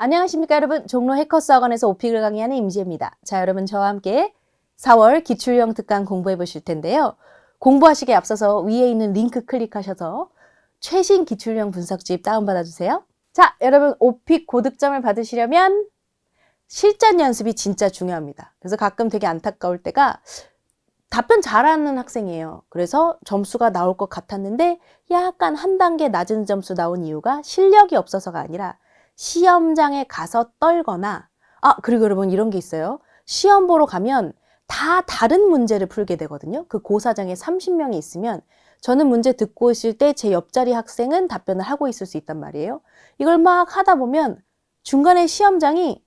안녕하십니까 여러분. 종로 해커스 학원에서 오픽을 강의하는 임지혜입니다. 자, 여러분 저와 함께 4월 기출형 특강 공부해 보실 텐데요. 공부하시기에 앞서서 위에 있는 링크 클릭하셔서 최신 기출형 분석집 다운받아 주세요. 자, 여러분 오픽 고득점을 받으시려면 실전 연습이 진짜 중요합니다. 그래서 가끔 되게 안타까울 때가 답변 잘하는 학생이에요. 그래서 점수가 나올 것 같았는데 약간 한 단계 낮은 점수 나온 이유가 실력이 없어서가 아니라 시험장에 가서 떨거나, 그리고 여러분 이런 게 있어요. 시험 보러 가면 다 다른 문제를 풀게 되거든요. 그 고사장에 30명이 있으면 저는 문제 듣고 있을 때 제 옆자리 학생은 답변을 하고 있을 수 있단 말이에요. 이걸 막 하다 보면 중간에 시험장이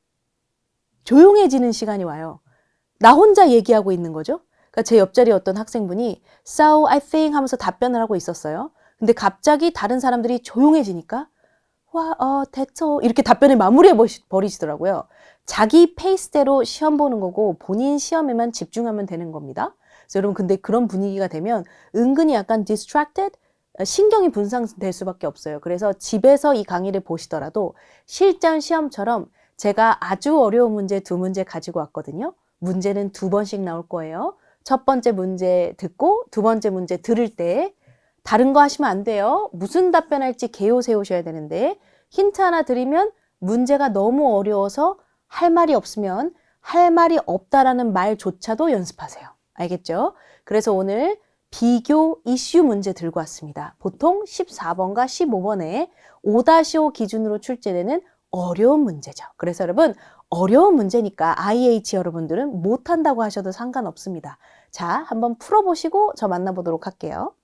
조용해지는 시간이 와요. 나 혼자 얘기하고 있는 거죠. 그러니까 제 옆자리 어떤 학생분이 So I think 하면서 답변을 하고 있었어요. 근데 갑자기 다른 사람들이 조용해지니까 됐어. 이렇게 답변을 마무리해 버리시더라고요. 자기 페이스대로 시험 보는 거고 본인 시험에만 집중하면 되는 겁니다. 그래서 여러분 근데 그런 분위기가 되면 은근히 약간 distracted? 신경이 분산될 수밖에 없어요. 그래서 집에서 이 강의를 보시더라도 실전 시험처럼 제가 아주 어려운 문제 2문제 가지고 왔거든요. 문제는 2번씩 나올 거예요. 첫 번째 문제 듣고 두 번째 문제 들을 때 다른 거 하시면 안 돼요. 무슨 답변할지 계호 세우셔야 되는데 힌트 하나 드리면 문제가 너무 어려워서 할 말이 없으면 할 말이 없다라는 말조차도 연습하세요. 알겠죠? 그래서 오늘 비교 이슈 문제 들고 왔습니다. 보통 14번과 15번에 5-5 기준으로 출제되는 어려운 문제죠. 그래서 여러분 어려운 문제니까 IH 여러분들은 못한다고 하셔도 상관없습니다. 자, 한번 풀어보시고 저 만나보도록 할게요.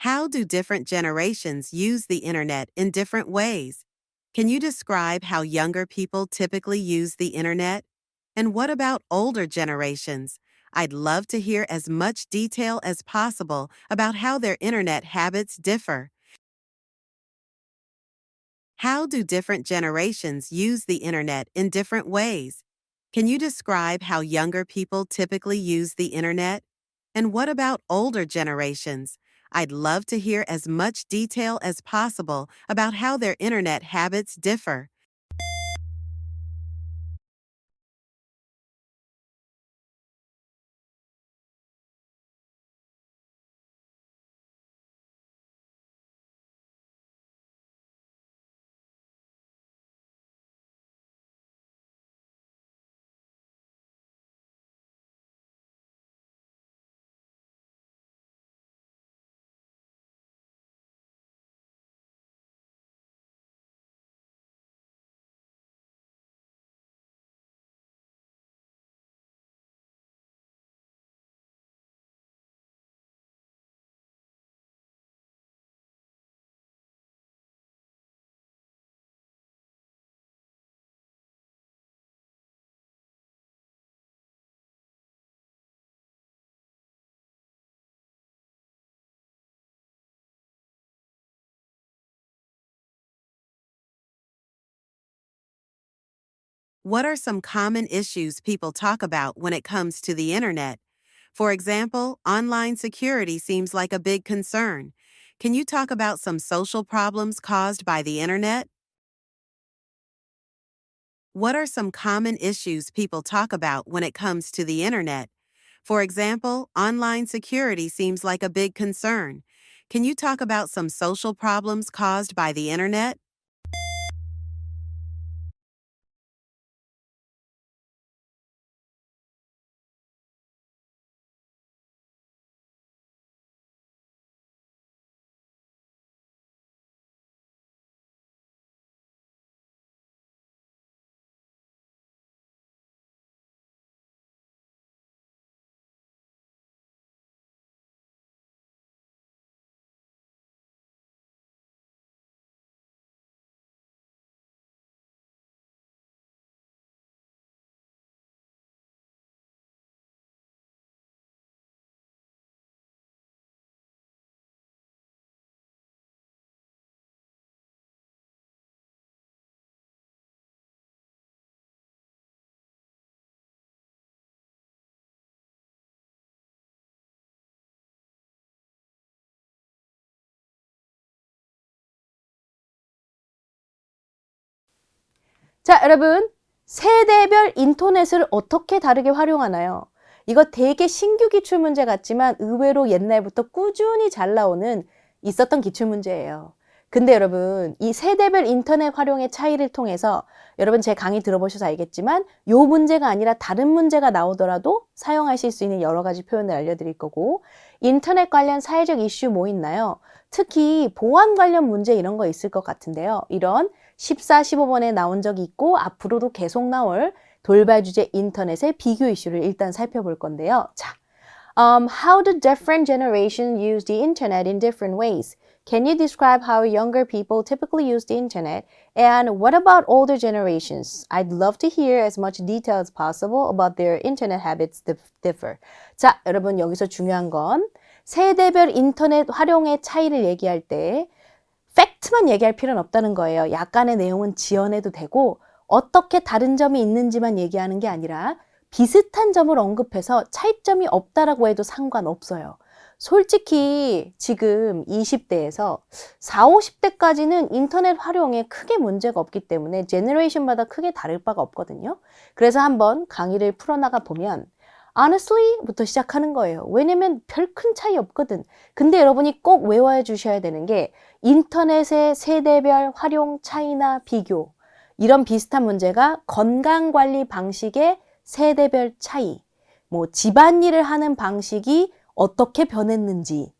How do different generations use the internet in different ways? Can you describe how younger people typically use the internet? And what about older generations? I'd love to hear as much detail as possible about how their internet habits differ. How do different generations use the internet in different ways? Can you describe how younger people typically use the internet? And what about older generations? I'd love to hear as much detail as possible about how their internet habits differ. What are some common issues people talk about when it comes to the internet? For example, online security seems like a big concern. Can you talk about some social problems caused by the internet? What are some common issues people talk about when it comes to the internet? For example, online security seems like a big concern. Can you talk about some social problems caused by the internet? 자, 여러분. 세대별 인터넷을 어떻게 다르게 활용하나요? 이거 되게 신규 기출문제 같지만 의외로 옛날부터 꾸준히 잘 나오는 있었던 기출문제예요. 근데 여러분, 이 세대별 인터넷 활용의 차이를 통해서 여러분 제 강의 들어보셔서 알겠지만 요 문제가 아니라 다른 문제가 나오더라도 사용하실 수 있는 여러 가지 표현을 알려드릴 거고 인터넷 관련 사회적 이슈 뭐 있나요? 특히 보안 관련 문제 이런 거 있을 것 같은데요. 이런 14, 15번에 나온 적이 있고 앞으로도 계속 나올 돌발 주제 인터넷의 비교 이슈를 일단 살펴볼 건데요. 자, how do different generations use the internet in different ways? Can you describe how younger people typically use the internet? And what about older generations? I'd love to hear as much detail as possible about their internet habits differ. 자, 여러분 여기서 중요한 건 세대별 인터넷 활용의 차이를 얘기할 때 팩트만 얘기할 필요는 없다는 거예요. 약간의 내용은 지어내도 되고 어떻게 다른 점이 있는지만 얘기하는 게 아니라 비슷한 점을 언급해서 차이점이 없다라고 해도 상관없어요. 솔직히 지금 20대에서 40, 50대까지는 인터넷 활용에 크게 문제가 없기 때문에 제너레이션마다 크게 다를 바가 없거든요. 그래서 한번 강의를 풀어나가 보면 honestly부터 시작하는 거예요. 왜냐면 별 큰 차이 없거든. 근데 여러분이 꼭 외워해 주셔야 되는 게 인터넷의 세대별 활용 차이나 비교 이런 비슷한 문제가 건강관리 방식의 세대별 차이 뭐 집안일을 하는 방식이 어떻게 변했는지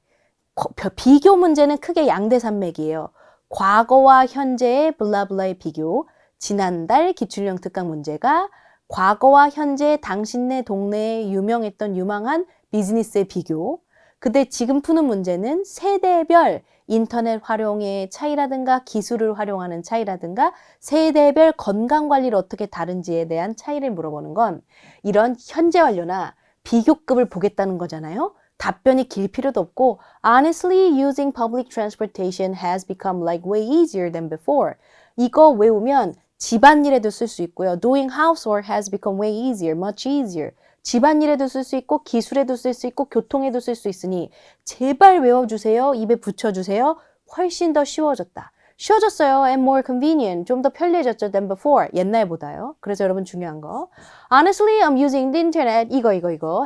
비교 문제는 크게 양대산맥이에요. 과거와 현재의 블라블라의 비교 지난달 기출형 특강 문제가 과거와 현재 당신네 동네에 유명했던 유망한 비즈니스의 비교. 근데 지금 푸는 문제는 세대별 인터넷 활용의 차이라든가 기술을 활용하는 차이라든가 세대별 건강관리를 어떻게 다른지에 대한 차이를 물어보는 건 이런 현재 완료나 비교급을 보겠다는 거잖아요. 답변이 길 필요도 없고 Honestly, using public transportation has become like way easier than before. 이거 외우면 집안일에도 쓸 수 있고요. Doing housework has become way easier, much easier. 집안일에도 쓸 수 있고 기술에도 쓸 수 있고 교통에도 쓸 수 있으니 제발 외워주세요. 입에 붙여주세요. 훨씬 더 쉬워졌다. 쉬워졌어요. And more convenient. 좀 더 편리해졌죠. than before. 옛날보다요. 그래서 여러분 중요한 거. Honestly, I'm using the internet. 이거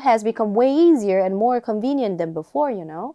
has become way easier and more convenient than before, you know.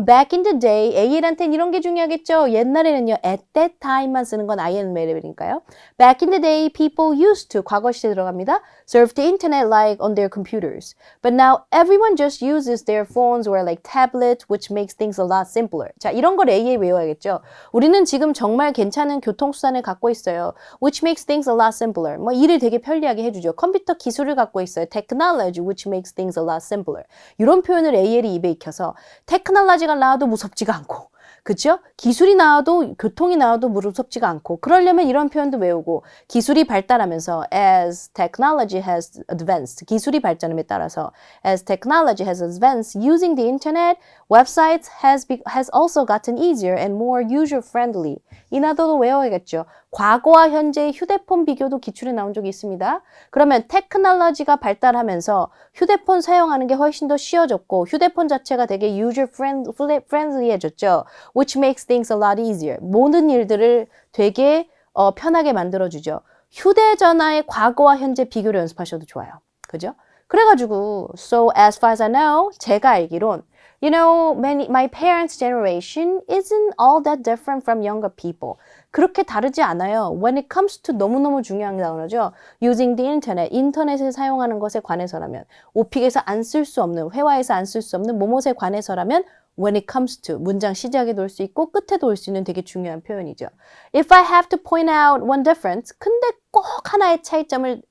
Back in the day, AL한테는 이런 게 중요하겠죠. 옛날에는요, at that time만 쓰는 건 INM이니까요. Back in the day, people used to, 과거 시제 들어갑니다. Surf the internet like on their computers. But now everyone just uses their phones or like tablets, which makes things a lot simpler. 자, 이런 걸 AA 외워야겠죠. 우리는 지금 정말 괜찮은 교통수단을 갖고 있어요. Which makes things a lot simpler. 뭐 일을 되게 편리하게 해주죠. 컴퓨터 기술을 갖고 있어요. Technology, which makes things a lot simpler. 이런 표현을 AL이 입에 익혀서 테크놀로지가 나와도 무섭지가 않고 그렇죠? 기술이 나와도 교통이 나와도 무섭지가 않고 그러려면 이런 표현도 외우고 기술이 발달하면서 as technology has advanced 기술이 발전함에 따라서 as technology has advanced using the internet websites has also gotten easier and more user friendly 이 나도도 외워야겠죠. 과거와 현재의 휴대폰 비교도 기출에 나온 적이 있습니다. 그러면 테크놀로지가 발달하면서 휴대폰 사용하는 게 훨씬 더 쉬워졌고 휴대폰 자체가 되게 user friendly해졌죠. Which makes things a lot easier. 모든 일들을 되게 편하게 만들어주죠. 휴대전화의 과거와 현재 비교를 연습하셔도 좋아요. 그죠? 그래가지고 so as far as I know 제가 알기론 You know, my parents' generation isn't all that different from younger people. 그렇게 다르지 않아요. When it comes to 너무너무 중요한 단어죠. Using the internet, 인터넷을 사용하는 것에 관해서라면 오픽에서 안 쓸 수 없는, 회화에서 안 쓸 수 없는 뭐뭐에 관해서라면 when it comes to, 문장 시작에도 올 수 있고 끝에도 올 수 있는 되게 중요한 표현이죠. If I have to point out one difference, 근데 꼭 하나의 차이점을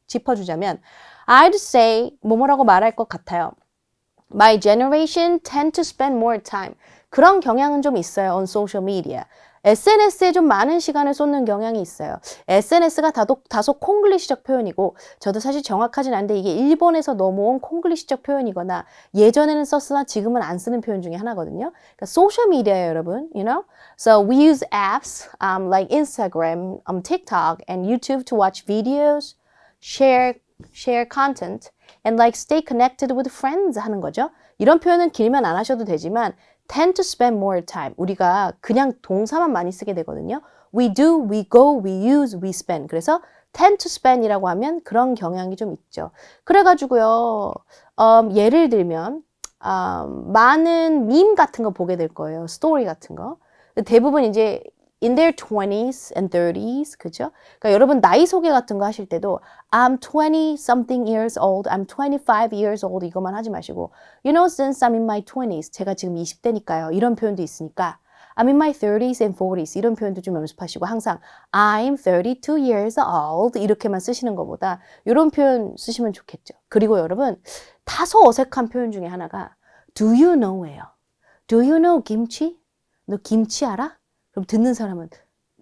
짚어주자면 I'd say, 뭐뭐라고 말할 것 같아요. My generation tend to spend more time. 그런 경향은 좀 있어요. On social media. SNS에 좀 많은 시간을 쏟는 경향이 있어요. SNS가 다소 콩글리시적 표현이고 저도 사실 정확하진 않은데 이게 일본에서 넘어온 콩글리시적 표현이거나 예전에는 썼으나 지금은 안 쓰는 표현 중에 하나거든요. 그러니까 소셜 미디어예요, 여러분. You know? So we use apps like Instagram, TikTok, and YouTube to watch videos, share content, and like stay connected with friends 하는 거죠. 이런 표현은 길면 안 하셔도 되지만 tend to spend more time. 우리가 그냥 동사만 많이 쓰게 되거든요. we do, we go, we use, we spend. 그래서 tend to spend이라고 하면 그런 경향이 좀 있죠. 그래가지고요, 예를 들면 많은 밈 같은 거 보게 될 거예요. 스토리 같은 거. 대부분 이제 in their 20s and 30s, 그죠? 그러니까 여러분 나이 소개 같은 거 하실 때도 I'm 20 something years old, I'm 25 years old 이것만 하지 마시고 You know, since I'm in my 20s, 제가 지금 20대니까요. 이런 표현도 있으니까 I'm in my 30s and 40s 이런 표현도 좀 연습하시고 항상 I'm 32 years old 이렇게만 쓰시는 것보다 이런 표현 쓰시면 좋겠죠. 그리고 여러분 다소 어색한 표현 중에 하나가 Do you know예요. Do you know 김치? 너 김치 알아? 그럼 듣는 사람은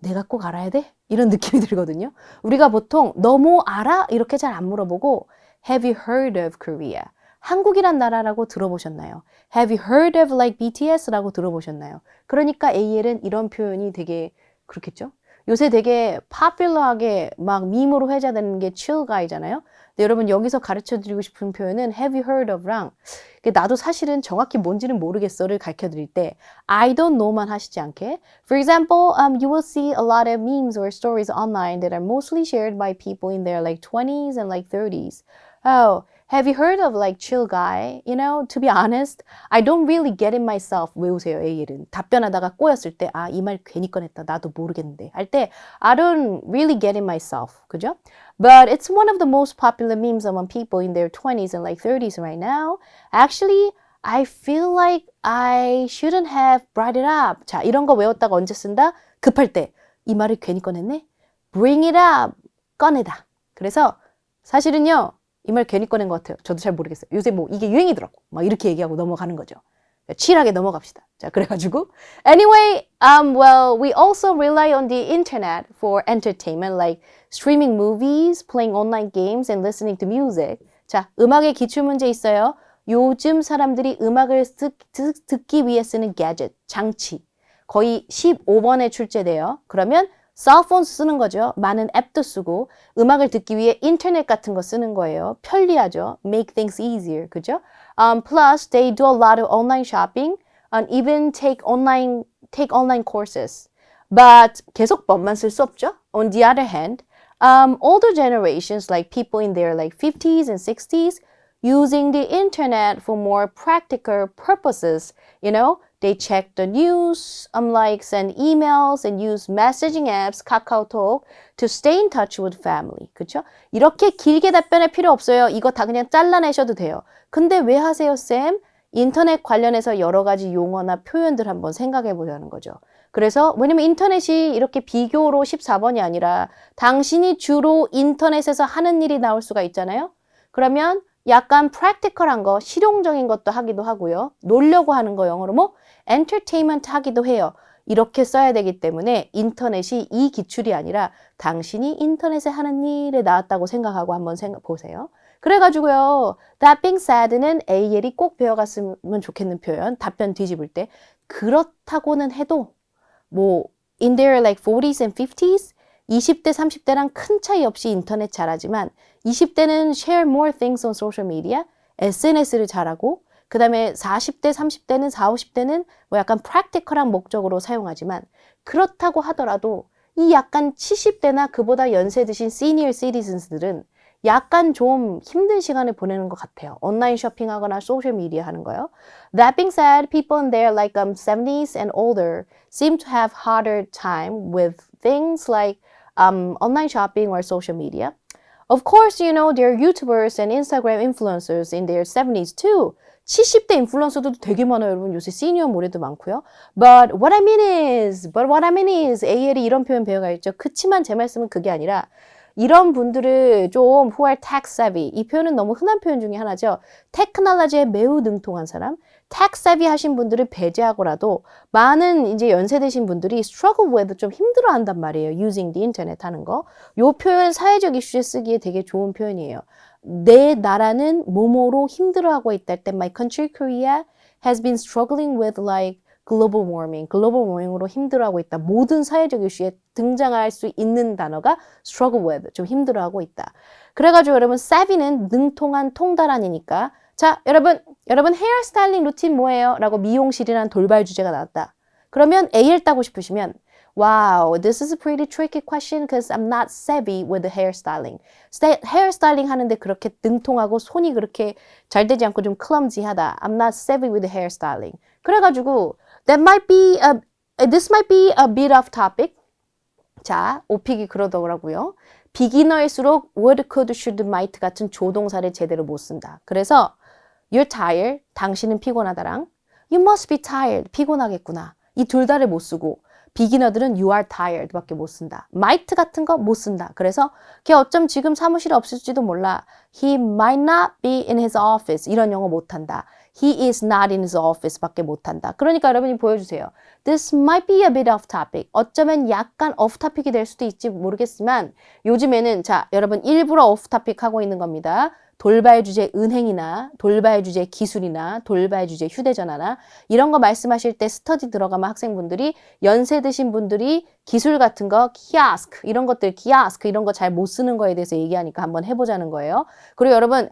내가 꼭 알아야 돼? 이런 느낌이 들거든요. 우리가 보통 너 뭐 알아? 이렇게 잘 안 물어보고 Have you heard of Korea? 한국이란 나라라고 들어보셨나요? Have you heard of like BTS라고 들어보셨나요? 그러니까 AL은 이런 표현이 되게 그렇겠죠? 요새 되게 파퓰러하게 막 밈으로 회자되는 게 chill guy잖아요. 근데 여러분 여기서 가르쳐드리고 싶은 표현은 Have you heard of랑 나도 사실은 정확히 뭔지는 모르겠어를 가르쳐드릴 때 I don't know만 하시지 않게 For example, you will see a lot of memes or stories online that are mostly shared by people in their like 20s and like 30s. Oh, have you heard of like chill guy? You know, to be honest, I don't really get it myself. 외우세요, AL은. 답변하다가 꼬였을 때, 이 말 괜히 꺼냈다. 나도 모르겠는데. 할 때, I don't really get it myself. 그죠? But it's one of the most popular memes among people in their 20s and like 30s right now. Actually, I feel like I shouldn't have brought it up. 자, 이런 거 외웠다가 언제 쓴다? 급할 때. 이 말을 괜히 꺼냈네? Bring it up. 꺼내다. 그래서 사실은요. 이 말 괜히 꺼낸 것 같아요. 저도 잘 모르겠어요. 요새 뭐 이게 유행이더라고. 막 이렇게 얘기하고 넘어가는 거죠. 칠하게 넘어갑시다. 자, 그래가지고 Anyway, well, we also rely on the internet for entertainment, like streaming movies, playing online games, and listening to music. 자, 음악의 기출문제 있어요. 요즘 사람들이 음악을 듣기 위해 쓰는 gadget, 장치. 거의 15번에 출제돼요. 그러면 셀폰 쓰는 거죠. 많은 앱도 쓰고 음악을 듣기 위해 인터넷 같은 거 쓰는 거예요. 편리하죠. Make things easier. 그죠? Plus, they do a lot of online shopping and even take online courses. But 계속법만 쓸 수 없죠. On the other hand, older generations like people in their like 50s and 60s using the internet for more practical purposes, you know, they check the news, like send emails and use messaging apps, KakaoTalk, to stay in touch with family. 그렇죠? 이렇게 길게 답변할 필요 없어요. 이거 다 그냥 잘라내셔도 돼요. 근데 왜 하세요, 쌤? 인터넷 관련해서 여러 가지 용어나 표현들 한번 생각해 보자는 거죠. 그래서 왜냐면 인터넷이 이렇게 비교로 14번이 아니라 당신이 주로 인터넷에서 하는 일이 나올 수가 있잖아요. 그러면 약간 practical한 거, 실용적인 것도 하기도 하고요. 놀려고 하는 거 영어로 뭐 entertainment 하기도 해요. 이렇게 써야 되기 때문에 인터넷이 이 기출이 아니라 당신이 인터넷에 하는 일에 나왔다고 생각하고 한번 보세요. 그래가지고요. That being said는 AL이 꼭 배워갔으면 좋겠는 표현, 답변 뒤집을 때 그렇다고는 해도 뭐 in their like 40s and 50s 20대, 30대랑 큰 차이 없이 인터넷 잘하지만 20대는 share more things on social media, SNS를 잘하고 그 다음에 40대, 30대는 40, 50대는 뭐 약간 practical한 목적으로 사용하지만 그렇다고 하더라도 이 약간 70대나 그보다 연세 드신 senior citizens들은 약간 좀 힘든 시간을 보내는 것 같아요. 온라인 쇼핑하거나 소셜 미디어 하는 거요. That being said, people in their like 70s and older seem to have harder time with things like online shopping or social media. Of course, you know, there are YouTubers and Instagram influencers in their 70s too. 70대 인플루언서도 되게 많아요, 여러분. 요새 시니어 모델도 많고요. But what I mean is, AL이 이런 표현 배워가야죠. 그치만 제 말씀은 그게 아니라 이런 분들을 좀 who are tech savvy. 이 표현은 너무 흔한 표현 중에 하나죠. 테크놀로지에 매우 능통한 사람. tech savvy 하신 분들을 배제하고라도 많은 이제 연세 되신 분들이 struggle with 좀 힘들어 한단 말이에요. using the internet 하는 거. 요 표현 사회적 이슈에 쓰기에 되게 좋은 표현이에요. 내 나라는 뭐뭐로 힘들어하고 있다 할 때 my country Korea has been struggling with like global warming으로 힘들어하고 있다. 모든 사회적 이슈에 등장할 수 있는 단어가 struggle with, 좀 힘들어하고 있다. 그래가지고 여러분 savvy는 능통한 통달한이니까 자, 여러분 헤어스타일링 루틴 뭐예요? 라고 미용실이란 돌발 주제가 나왔다. 그러면 AL 따고 싶으시면 Wow, this is a pretty tricky question because I'm not savvy with the hairstyling. 헤어스타일링 하는데 그렇게 능통하고 손이 그렇게 잘 되지 않고 좀 clumsy하다. I'm not savvy with the hairstyling. 그래가지고 this might be a bit off topic. 자, 오픽이 그러더라고요. 비기너일수록 would, could, should, might 같은 조동사를 제대로 못 쓴다. 그래서 you're tired, 당신은 피곤하다랑 you must be tired, 피곤하겠구나. 이 둘 다를 못 쓰고 비기너들은 you are tired 밖에 못 쓴다. might 같은 거 못 쓴다. 그래서 걔 어쩜 지금 사무실에 없을지도 몰라. He might not be in his office. 이런 영어 못한다. He is not in his office 밖에 못한다. 그러니까 여러분이 보여주세요. This might be a bit off topic. 어쩌면 약간 off topic이 될 수도 있지 모르겠지만 요즘에는 자 여러분 일부러 off topic 하고 있는 겁니다. 돌발 주제 은행이나 돌발 주제 기술이나 돌발 주제 휴대전화나 이런 거 말씀하실 때 스터디 들어가면 학생분들이 연세 드신 분들이 기술 같은 거 kiosk 이런 것들 kiosk 이런 거 잘 못 쓰는 거에 대해서 얘기하니까 한번 해보자는 거예요. 그리고 여러분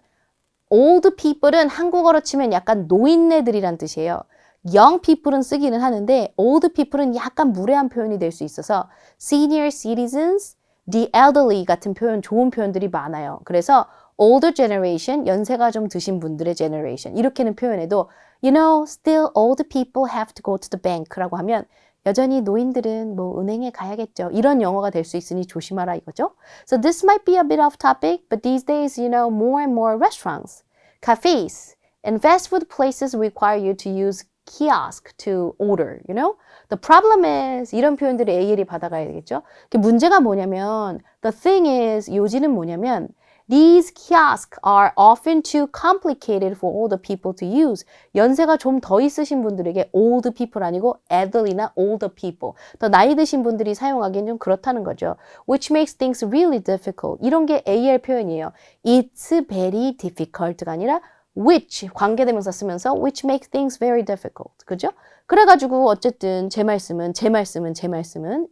old people은 한국어로 치면 약간 노인네들이란 뜻이에요. young people은 쓰기는 하는데 old people은 약간 무례한 표현이 될 수 있어서 senior citizens, the elderly 같은 표현 좋은 표현들이 많아요. 그래서 older generation, 연세가 좀 드신 분들의 generation 이렇게는 표현해도 you know, still old people have to go to the bank라고 하면 여전히 노인들은 뭐 은행에 가야겠죠. 이런 영어가 될 수 있으니 조심하라 이거죠. So this might be a bit off topic, but these days, you know, more and more restaurants, cafes, and fast food places require you to use kiosk to order, you know? The problem is 이런 표현들을 AL이 받아가야 되겠죠. 문제가 뭐냐면 the thing is 요지는 뭐냐면 These kiosks are often too complicated for older people to use. 연세가 좀 더 있으신 분들에게 old people 아니고 elderly나 older people. 더 나이 드신 분들이 사용하기엔 좀 그렇다는 거죠. Which makes things really difficult. 이런 게 AL 표현이에요. It's very difficult가 아니라 which 관계대명사 쓰면서 which makes things very difficult. 그죠? 그래가지고 어쨌든 제 말씀은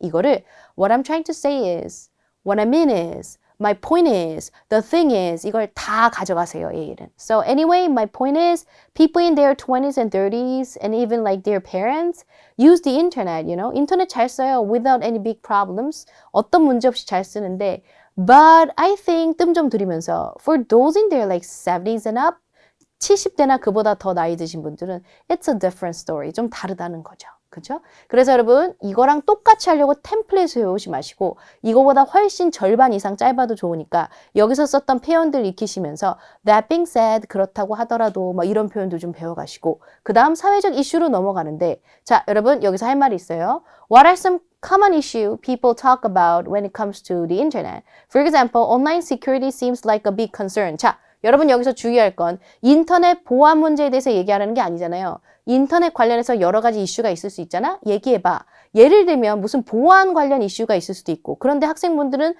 이거를 What I'm trying to say is, what I mean is, my point is, the thing is 이걸 다 가져가세요, AL은. So anyway, my point is people in their 20s and 30s and even like their parents use the internet, you know. 인터넷 잘 써요 without any big problems. 어떤 문제 없이 잘 쓰는데 but I think 뜸 좀 들이면서 for those in their like 70s and up 70대나 그보다 더 나이 드신 분들은 it's a different story. 좀 다르다는 거죠. 그죠? 그래서 여러분 이거랑 똑같이 하려고 템플릿을 외우지 마시고 이거보다 훨씬 절반 이상 짧아도 좋으니까 여기서 썼던 표현들 익히시면서 that being said 그렇다고 하더라도 뭐 이런 표현도 좀 배워가시고 그 다음 사회적 이슈로 넘어가는데 자 여러분 여기서 할 말이 있어요. What are some common issue people talk about when it comes to the internet? For example, online security seems like a big concern. 자 여러분 여기서 주의할 건 인터넷 보안 문제에 대해서 얘기하라는 게 아니잖아요. 인터넷 관련해서 여러 가지 이슈가 있을 수 있잖아? 얘기해봐. 예를 들면 무슨 보안 관련 이슈가 있을 수도 있고 그런데 학생분들은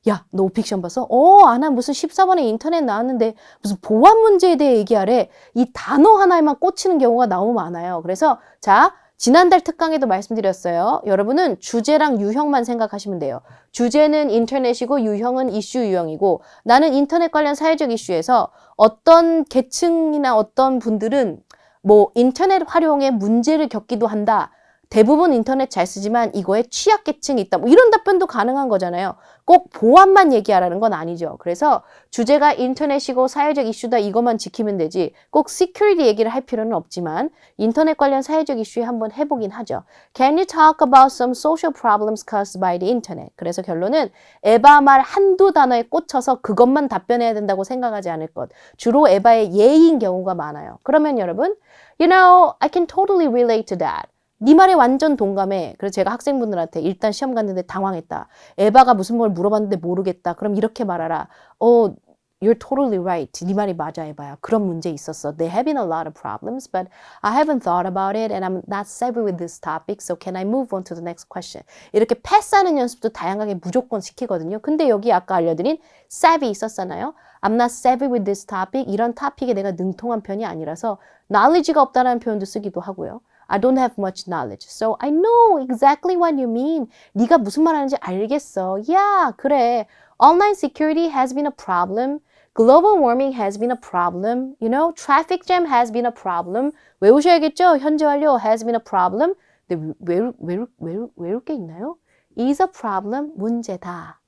야, 너 픽션 봤어? 아나 무슨 14번에 인터넷 나왔는데 무슨 보안 문제에 대해 얘기하래. 이 단어 하나에만 꽂히는 경우가 너무 많아요. 그래서 자, 지난달 특강에도 말씀드렸어요. 여러분은 주제랑 유형만 생각하시면 돼요. 주제는 인터넷이고 유형은 이슈 유형이고 나는 인터넷 관련 사회적 이슈에서 어떤 계층이나 어떤 분들은 뭐 인터넷 활용에 문제를 겪기도 한다. 대부분 인터넷 잘 쓰지만 이거에 취약계층이 있다. 뭐 이런 답변도 가능한 거잖아요. 꼭 보안만 얘기하라는 건 아니죠. 그래서 주제가 인터넷이고 사회적 이슈다 이것만 지키면 되지 꼭 security 얘기를 할 필요는 없지만 인터넷 관련 사회적 이슈에 한번 해보긴 하죠. Can you talk about some social problems caused by the internet? 그래서 결론은 에바 말 한두 단어에 꽂혀서 그것만 답변해야 된다고 생각하지 않을 것. 주로 에바의 예인 경우가 많아요. 그러면 여러분, you know, I can totally relate to that. 네 말에 완전 동감해. 그래서 제가 학생분들한테 일단 시험 갔는데 당황했다. 에바가 무슨 뭘 물어봤는데 모르겠다. 그럼 이렇게 말하라. You're totally right. 네 말이 맞아, 에바야. 그런 문제 있었어. They have been a lot of problems, but I haven't thought about it and I'm not savvy with this topic. So can I move on to the next question? 이렇게 패스하는 연습도 다양하게 무조건 시키거든요. 근데 여기 아까 알려드린 savvy 있었잖아요. I'm not savvy with this topic. 이런 토픽에 내가 능통한 편이 아니라서 knowledge가 없다는 표현도 쓰기도 하고요. I don't have much knowledge. So I know exactly what you mean. 네가 무슨 말 하는지 알겠어. Yeah, 그래. Online security has been a problem. Global warming has been a problem. You know, traffic jam has been a problem. 외우셔야겠죠? 현재 완료 has been a problem. 근데 외울 게 있나요? is a problem, 문제다.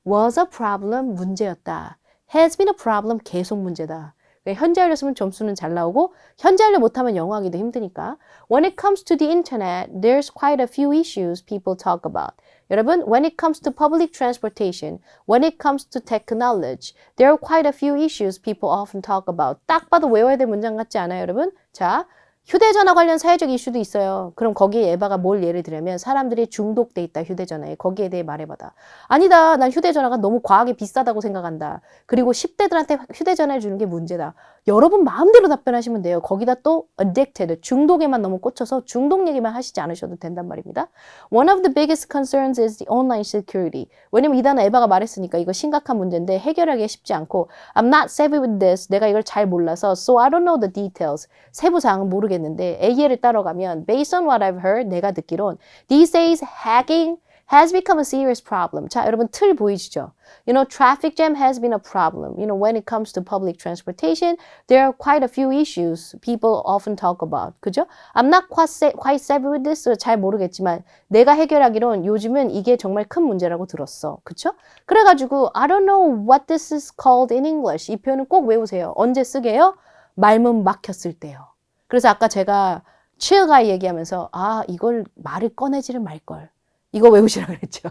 was a problem, 문제였다. has been a problem, 계속 문제다. 현재완료 쓰면 점수는 잘 나오고 현재완료 못하면 영어 하기도 힘드니까. When it comes to the internet, there's quite a few issues people talk about. 여러분, when it comes to public transportation, when it comes to technology, there are quite a few issues people often talk about. 딱 봐도 외워야 될 문장 같지 않아요, 여러분? 자, 휴대전화 관련 사회적 이슈도 있어요. 그럼 거기에 에바가 뭘 예를 들면 사람들이 중독돼 있다, 휴대전화에. 거기에 대해 말해봐다. 아니다, 난 휴대전화가 너무 과하게 비싸다고 생각한다. 그리고 10대들한테 휴대전화를 주는 게 문제다. 여러분 마음대로 답변하시면 돼요. 거기다 또 addicted, 중독에만 너무 꽂혀서 중독 얘기만 하시지 않으셔도 된단 말입니다. One of the biggest concerns is the online security. 왜냐면 이 단어 에바가 말했으니까 이거 심각한 문제인데 해결하기 쉽지 않고 I'm not savvy with this. 내가 이걸 잘 몰라서 so I don't know the details. 세부 사항은 모르겠는데 AE를 따라가면 based on what I've heard, 내가 듣기론 these days hacking has become a serious problem. 자, 여러분 틀 보이시죠? You know, traffic jam has been a problem. You know, when it comes to public transportation, there are quite a few issues people often talk about. 그죠? I'm not quite savvy with this. 잘 모르겠지만 내가 해결하기론 요즘은 이게 정말 큰 문제라고 들었어. 그쵸? 그래가지고 I don't know what this is called in English. 이 표현은 꼭 외우세요. 언제 쓰게요? 말문 막혔을 때요. 그래서 아까 제가 chill 얘기하면서 아, 이걸 말을 꺼내지를 말걸. 이거 외우시라고 그랬죠.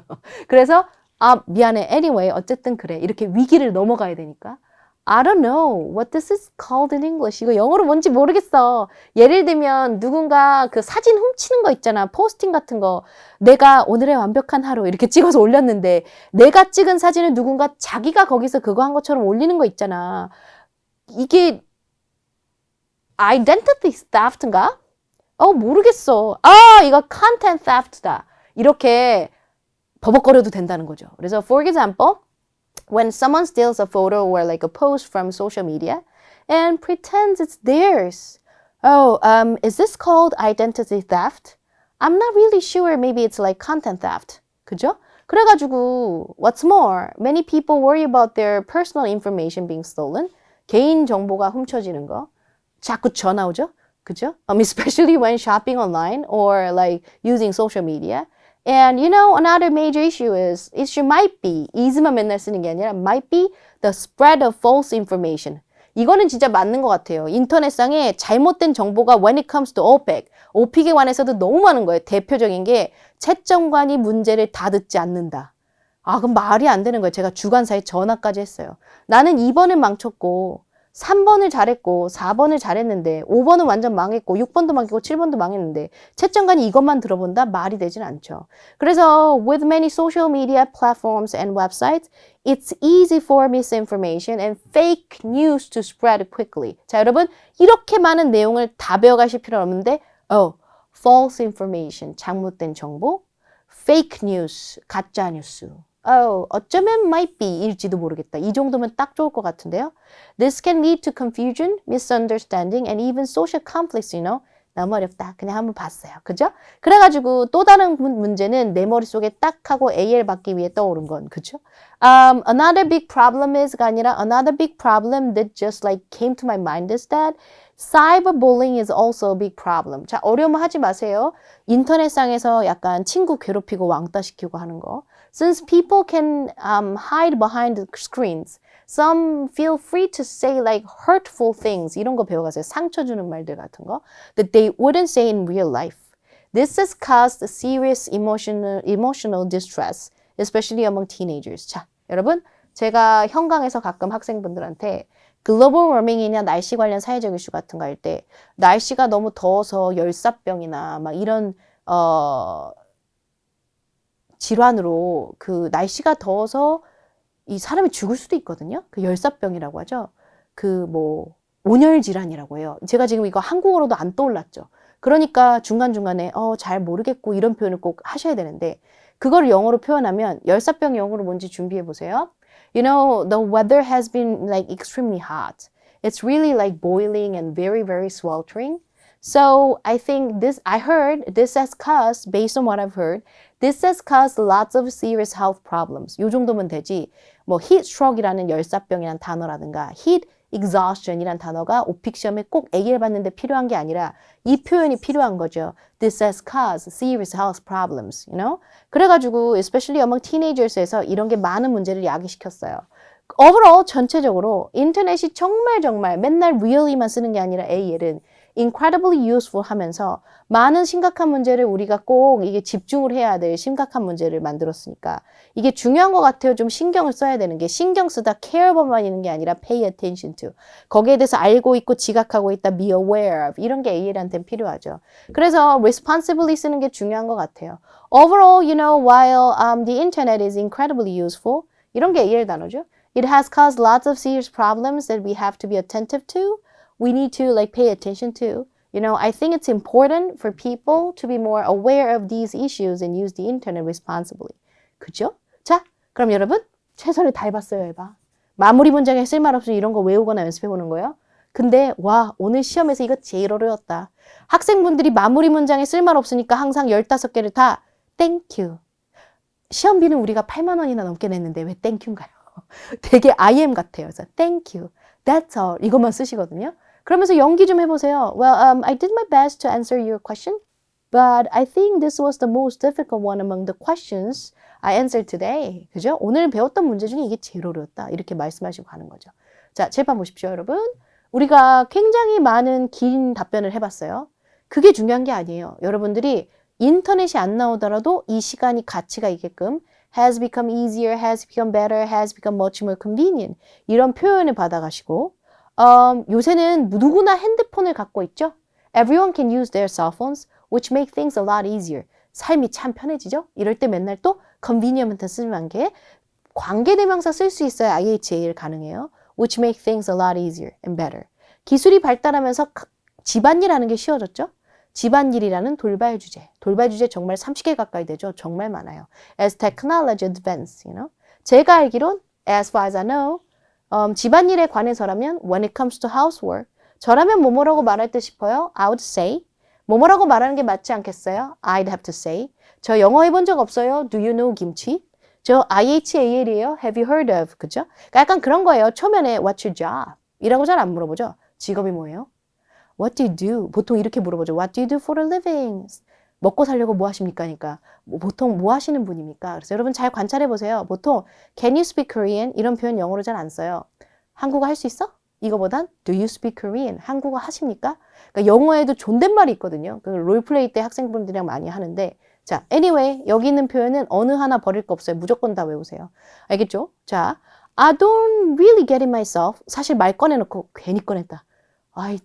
그래서 아 미안해. Anyway 어쨌든 그래. 이렇게 위기를 넘어가야 되니까 I don't know what this is called in English. 이거 영어로 뭔지 모르겠어. 예를 들면 누군가 그 사진 훔치는 거 있잖아. 포스팅 같은 거. 내가 오늘의 완벽한 하루 이렇게 찍어서 올렸는데 내가 찍은 사진을 누군가 자기가 거기서 그거 한 것처럼 올리는 거 있잖아. 이게 identity theft인가? 모르겠어. 아 이거 content theft다. 이렇게 버벅거려도 된다는 거죠. 그래서 for example, when someone steals a photo or like a post from social media and pretends it's theirs. Is this called identity theft? I'm not really sure. Maybe it's like content theft. 그죠? 그래가지고 what's more, many people worry about their personal information being stolen. 개인 정보가 훔쳐지는 거. 자꾸 전화 오죠? 그죠? Especially when shopping online or like using social media. And you know, another major issue might be, is만 맨날 쓰는 게 아니라 might be the spread of false information. 이거는 진짜 맞는 것 같아요. 인터넷상에 잘못된 정보가 when it comes to OPEC, OPEC에 관해서도 너무 많은 거예요. 대표적인 게 채점관이 문제를 다 듣지 않는다. 아, 그럼 말이 안 되는 거예요. 제가 주간사에 전화까지 했어요. 나는 2번을 망쳤고 3번을 잘했고 4번을 잘했는데 5번은 완전 망했고 6번도 망했고 7번도 망했는데 채점관이 이것만 들어본다? 말이 되진 않죠. 그래서 with many social media platforms and websites, it's easy for misinformation and fake news to spread quickly. 자, 여러분 이렇게 많은 내용을 다 배워가실 필요는 없는데 false information, 잘못된 정보, fake news, 가짜 뉴스. 어쩌면 might be 일지도 모르겠다. 이 정도면 딱 좋을 것 같은데요. This can lead to confusion, misunderstanding, and even social conflicts, you know. 너무 어렵다. 그냥 한번 봤어요. 그죠? 그래가지고 또 다른 문제는 내 머릿속에 딱 하고 AL 받기 위해 떠오른 건, 그죠? Another big problem is가 아니라 another big problem that just like came to my mind is that cyberbullying is also a big problem. 자, 어려움하지 마세요. 인터넷상에서 약간 친구 괴롭히고 왕따시키고 하는 거. Since people can hide behind the screens, some feel free to say like hurtful things. 이런 거 배워가세요. 상처 주는 말들 같은 거. That they wouldn't say in real life. This has caused serious emotional distress, especially among teenagers. 자, 여러분, 제가 현강에서 가끔 학생분들한테 글로벌 워밍이냐 날씨 관련 사회적 이슈 같은 거 할 때 날씨가 너무 더워서 열사병이나 막 이런 질환으로 그 날씨가 더워서 이 사람이 죽을 수도 있거든요. 그 열사병이라고 하죠. 그 뭐 온열 질환이라고 해요. 제가 지금 이거 한국어로도 안 떠올랐죠. 그러니까 중간중간에 잘 모르겠고 이런 표현을 꼭 하셔야 되는데 그걸 영어로 표현하면 열사병 영어로 뭔지 준비해 보세요. You know, the weather has been like extremely hot. It's really like boiling and very, very sweltering. So I think I heard this has caused, based on what I've heard, this has caused lots of serious health problems. 요 정도면 되지. 뭐 heat stroke이라는 열사병이라는 단어라든가 heat exhaustion이란 단어가 오픽 시험에 꼭 A를 받는데 필요한 게 아니라 이 표현이 필요한 거죠. This has caused serious health problems, you know? 그래가지고 especially among teenagers에서 이런 게 많은 문제를 야기시켰어요. overall 전체적으로 인터넷이 정말 맨날 really만 쓰는 게 아니라 AL은 incredibly useful 하면서 많은 심각한 문제를 우리가 꼭 이게 집중을 해야 될 심각한 문제를 만들었으니까 이게 중요한 것 같아요. 좀 신경을 써야 되는 게 신경 쓰다 care above만 있는 게 아니라 pay attention to. 거기에 대해서 알고 있고 지각하고 있다 be aware of. 이런 게 AL한테는 필요하죠. 그래서 responsibly 쓰는 게 중요한 것 같아요. Overall, you know, while the internet is incredibly useful, 이런 게 AL 단어죠. It has caused lots of serious problems that we have to be attentive to. We need to like pay attention to. You know, I think it's important for people to be more aware of these issues and use the internet responsibly. 그죠? 자, 그럼 여러분 최선을 다해봤어요, 해봐. 마무리 문장에 쓸말 없으면 이런 거 외우거나 연습해보는 거예요. 근데 와, 오늘 시험에서 이거 제일 어려웠다. 학생분들이 마무리 문장에 쓸말 없으니까 항상 15개를 다 Thank you. 시험비는 우리가 8만 원이나 넘게 냈는데 왜 땡큐인가요? 되게 I am 같아요. 그래서 Thank you. That's all. 이것만 쓰시거든요. 그러면서 연기 좀 해보세요. Well, I did my best to answer your question, but I think this was the most difficult one among the questions I answered today. 그죠? 오늘 배웠던 문제 중에 이게 제일 어려웠다. 이렇게 말씀하시고 가는 거죠. 자, 칠판 보십시오, 여러분. 우리가 굉장히 많은 긴 답변을 해봤어요. 그게 중요한 게 아니에요. 여러분들이 인터넷이 안 나오더라도 이 시간이 가치가 있게끔 has become easier, has become better, has become much more convenient 이런 표현을 받아가시고 요새는 누구나 핸드폰을 갖고 있죠. Everyone can use their cell phones, which make things a lot easier. 삶이 참 편해지죠. 이럴 때 맨날 또 convenient부터 쓰는 게 관계대명사 쓸 수 있어야 IHAL 가능해요. Which make things a lot easier and better. 기술이 발달하면서 집안일하는 게 쉬워졌죠. 집안일이라는 돌발 주제. 돌발 주제 정말 30개 가까이 되죠. 정말 많아요. As technology advances, you know. 제가 알기론, as far as I know, 집안일에 관해서라면 when it comes to housework, 저라면 뭐뭐라고 말할 때 싶어요. I would say. 뭐뭐라고 말하는 게 맞지 않겠어요? I'd have to say. 저 영어 해본 적 없어요. Do you know 김치? 저 IHAL이에요. Have you heard of? 그죠? 그러니까 약간 그런 거예요. 초면에 What's your job? 이라고 잘 안 물어보죠. 직업이 뭐예요? What do you do? 보통 이렇게 물어보죠. What do you do for a living? 먹고 살려고 뭐 하십니까? 그러니까 보통 뭐 하시는 분입니까? 그래서 여러분 잘 관찰해 보세요. 보통 Can you speak Korean? 이런 표현 영어로 잘 안 써요. 한국어 할 수 있어? 이거보단 Do you speak Korean? 한국어 하십니까? 그러니까 영어에도 존댓말이 있거든요. 그 롤플레이 때 학생분들이랑 많이 하는데 자, anyway 여기 있는 표현은 어느 하나 버릴 거 없어요. 무조건 다 외우세요. 알겠죠? 자, I don't really get it myself. 사실 말 꺼내놓고 괜히 꺼냈다. 아이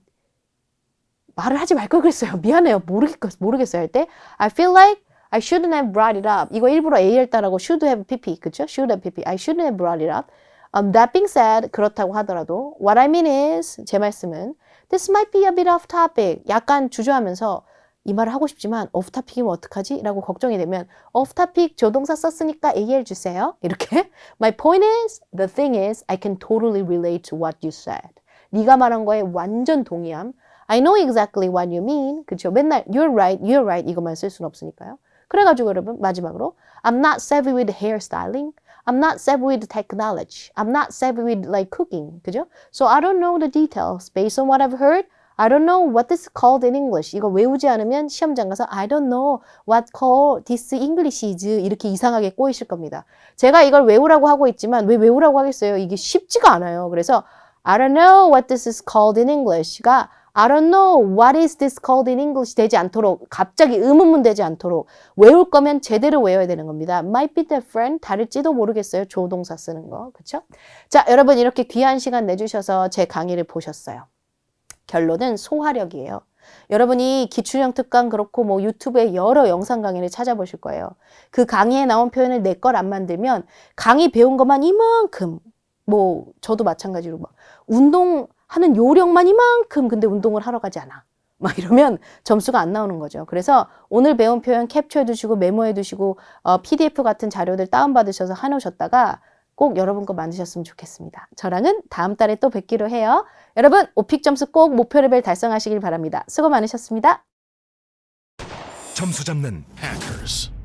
말을 하지 말 걸 그랬어요. 미안해요. 모르겠어요 할 때 I feel like I shouldn't have brought it up. 이거 일부러 AL 따라고 should have PP. 그쵸? should have PP. I shouldn't have brought it up. That being said, 그렇다고 하더라도 what I mean is 제 말씀은 this might be a bit off topic. 약간 주저하면서 이 말을 하고 싶지만 off topic이면 어떡하지? 라고 걱정이 되면 off topic 조동사 썼으니까 AL 주세요. 이렇게 My point is, the thing is, I can totally relate to what you said. 네가 말한 거에 완전 동의함. I know exactly what you mean. 그쵸? 맨날 you're right 이것만 쓸 수는 없으니까요. 그래가지고 여러분 마지막으로 I'm not savvy with hairstyling. I'm not savvy with technology. I'm not savvy with like cooking. 그죠? So I don't know the details. Based on what I've heard, I don't know what this is called in English. 이거 외우지 않으면 시험장 가서 I don't know what called this English is 이렇게 이상하게 꼬이실 겁니다. 제가 이걸 외우라고 하고 있지만 왜 외우라고 하겠어요? 이게 쉽지가 않아요. 그래서 I don't know what this is called in English가 I don't know what is this called in English 되지 않도록 갑자기 의문문 되지 않도록 외울 거면 제대로 외워야 되는 겁니다. Might be different. 다를지도 모르겠어요. 조동사 쓰는 거. 그렇죠? 자, 여러분 이렇게 귀한 시간 내주셔서 제 강의를 보셨어요. 결론은 소화력이에요. 여러분이 기출형 특강 그렇고 뭐 유튜브에 여러 영상 강의를 찾아보실 거예요. 그 강의에 나온 표현을 내 걸 안 만들면 강의 배운 것만 이만큼 뭐 저도 마찬가지로 막 운동하는 요령만 이만큼 근데 운동을 하러 가지 않아. 막 이러면 점수가 안 나오는 거죠. 그래서 오늘 배운 표현 캡처해 두시고 메모해 두시고 PDF 같은 자료들 다운받으셔서 해놓으셨다가 꼭 여러분 거 만드셨으면 좋겠습니다. 저랑은 다음 달에 또 뵙기로 해요. 여러분 오픽 점수 꼭 목표 레벨 달성하시길 바랍니다. 수고 많으셨습니다. 점수 잡는 해커스